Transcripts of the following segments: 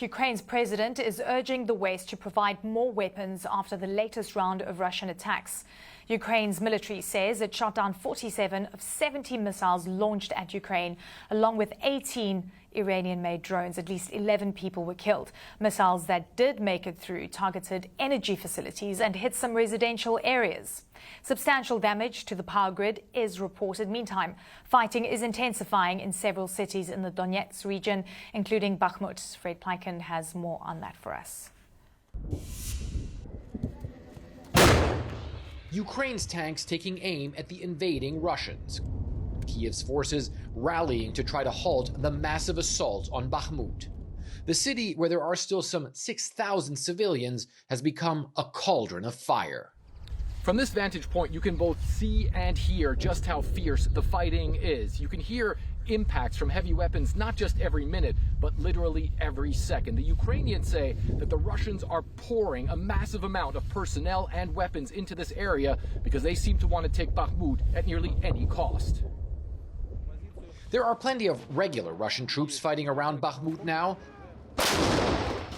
Ukraine's president is urging the West to provide more weapons after the latest round of Russian attacks. Ukraine's military says it shot down 47 of 70 missiles launched at Ukraine, along with 18 Iranian-made drones. At least 11 people were killed. Missiles that did make it through targeted energy facilities and hit some residential areas. Substantial damage to the power grid is reported. Meantime, fighting is intensifying in several cities in the Donetsk region, including Bakhmut. Fred Pleiken has more on that for us. Ukraine's tanks taking aim at the invading Russians. Kiev's forces rallying to try to halt the massive assault on Bakhmut. The city, where there are still some 6,000 civilians, has become a cauldron of fire. From this vantage point, you can both see and hear just how fierce the fighting is. You can hear impacts from heavy weapons not just every minute, but literally every second. The Ukrainians say that the Russians are pouring a massive amount of personnel and weapons into this area because they seem to want to take Bakhmut at nearly any cost. There are plenty of regular Russian troops fighting around Bakhmut now,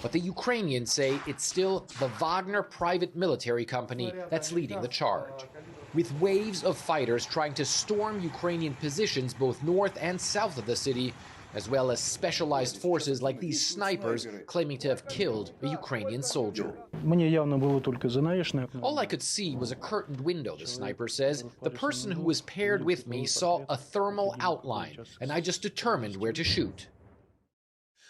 but the Ukrainians say it's still the Wagner private military company that's leading the charge, with waves of fighters trying to storm Ukrainian positions both north and south of the city, as well as specialized forces like these snipers claiming to have killed a Ukrainian soldier. All I could see was a curtained window, the sniper says. The person who was paired with me saw a thermal outline, and I just determined where to shoot.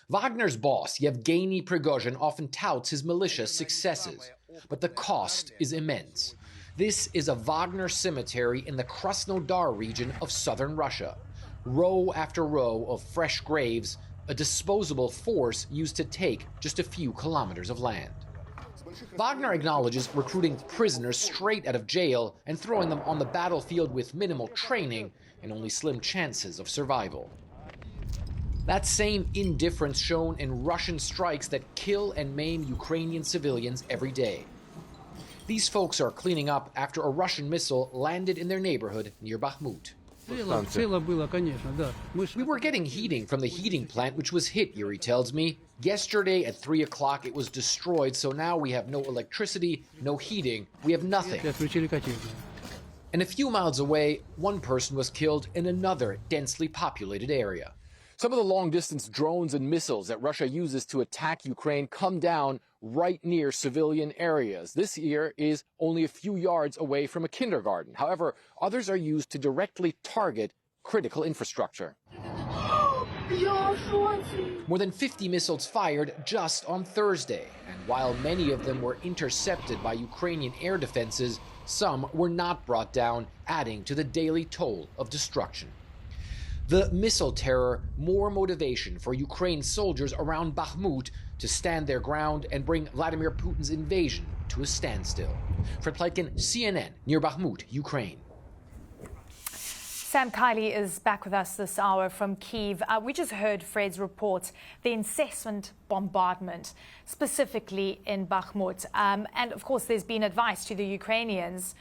Wagner's boss, Yevgeny Prigozhin, often touts his militia's successes, but the cost is immense. This is a Wagner cemetery in the Krasnodar region of southern Russia. Row after row of fresh graves, a disposable force used to take just a few kilometers of land. Wagner acknowledges recruiting prisoners straight out of jail and throwing them on the battlefield with minimal training and only slim chances of survival. That same indifference shown in Russian strikes that kill and maim Ukrainian civilians every day. These folks are cleaning up after a Russian missile landed in their neighborhood near Bakhmut. We were getting heating from the heating plant, which was hit, Yuri tells me. Yesterday at 3 o'clock it was destroyed, so now we have no electricity, no heating, we have nothing. And a few miles away, one person was killed in another densely populated area. Some of the long-distance drones and missiles that Russia uses to attack Ukraine come down right near civilian areas. This here is only a few yards away from a kindergarten. However, others are used to directly target critical infrastructure. More than 50 missiles fired just on Thursday, and while many of them were intercepted by Ukrainian air defenses, some were not brought down, adding to the daily toll of destruction. The missile terror, more motivation for Ukraine's soldiers around Bakhmut to stand their ground and bring Vladimir Putin's invasion to a standstill. Fred Pleiken, CNN, near Bakhmut, Ukraine. Sam Kiley is back with us this hour from Kyiv. We just heard Fred's report, the incessant bombardment, specifically in Bakhmut. And of course, there's been advice to the Ukrainians,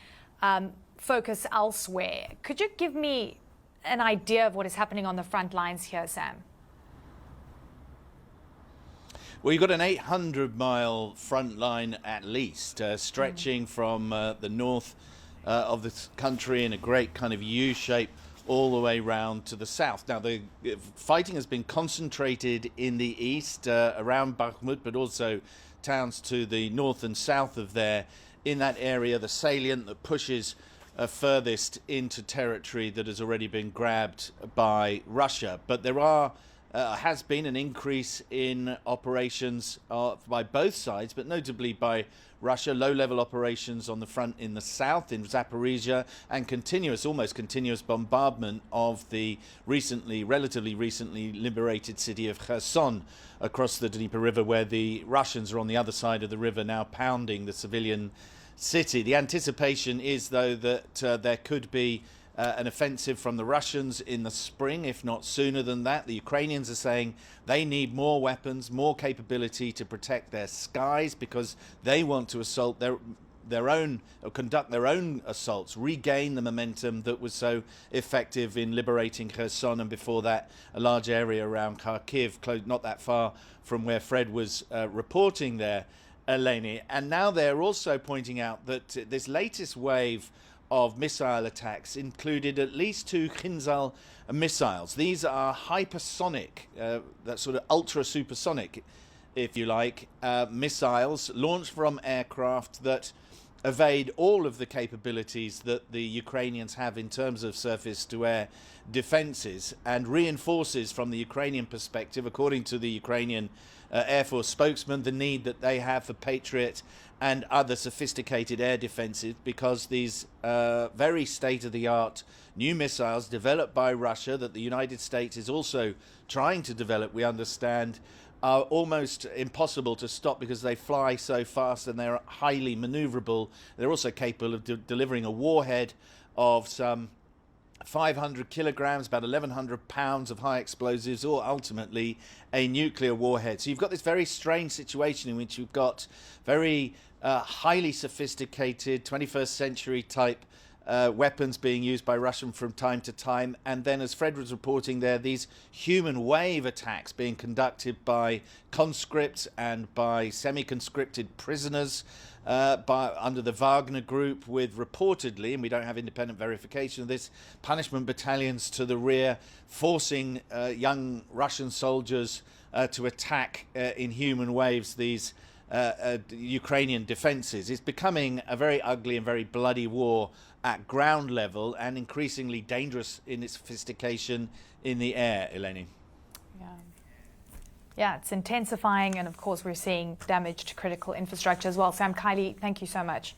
focus elsewhere. Could you give me an idea of what is happening on the front lines here, Sam? Well, you've got an 800-mile front line at least, stretching from the north of this country in a great kind of U shape all the way round to the south. Now, the fighting has been concentrated in the east, around Bakhmut, but also towns to the north and south of there. In that area, the salient that pushes furthest into territory that has already been grabbed by Russia. But there has been an increase in operations by both sides, but notably by Russia, low-level operations on the front in the south, in Zaporizhia, and almost continuous bombardment of the relatively recently liberated city of Kherson across the Dnieper River, where the Russians are on the other side of the river now pounding the civilian city. The anticipation is, though, that there could be an offensive from the Russians in the spring, if not sooner than that. The Ukrainians are saying they need more weapons, more capability to protect their skies, because they want to assault their their own, or conduct their own assaults, regain the momentum that was so effective in liberating Kherson, and before that a large area around Kharkiv, not that far from where Fred was reporting there, Eleni. And now they're also pointing out that this latest wave of missile attacks included at least 2 Kinzhal missiles. These are hypersonic, that sort of ultra supersonic, if you like, missiles launched from aircraft that evade all of the capabilities that the Ukrainians have in terms of surface-to-air defenses, and reinforces from the Ukrainian perspective, according to the Ukrainian Air Force spokesman, the need that they have for Patriot and other sophisticated air defenses, because these very state-of-the-art new missiles developed by Russia, that the United States is also trying to develop, we understand, are almost impossible to stop because they fly so fast and they're highly maneuverable. They're also capable of delivering a warhead of some 500 kilograms, about 1,100 pounds of high explosives, or ultimately a nuclear warhead. So you've got this very strange situation in which you've got very highly sophisticated 21st century type weapons being used by Russia from time to time, and then, as Fred was reporting there, these human wave attacks being conducted by conscripts and by semi-conscripted prisoners under the Wagner Group, with reportedly, and we don't have independent verification of this, punishment battalions to the rear, forcing young Russian soldiers to attack in human waves these Ukrainian defenses. It's becoming a very ugly and very bloody war at ground level, and increasingly dangerous in its sophistication in the air, Eleni. Yeah, it's intensifying, and of course we're seeing damage to critical infrastructure as well. Sam Kiley, thank you so much.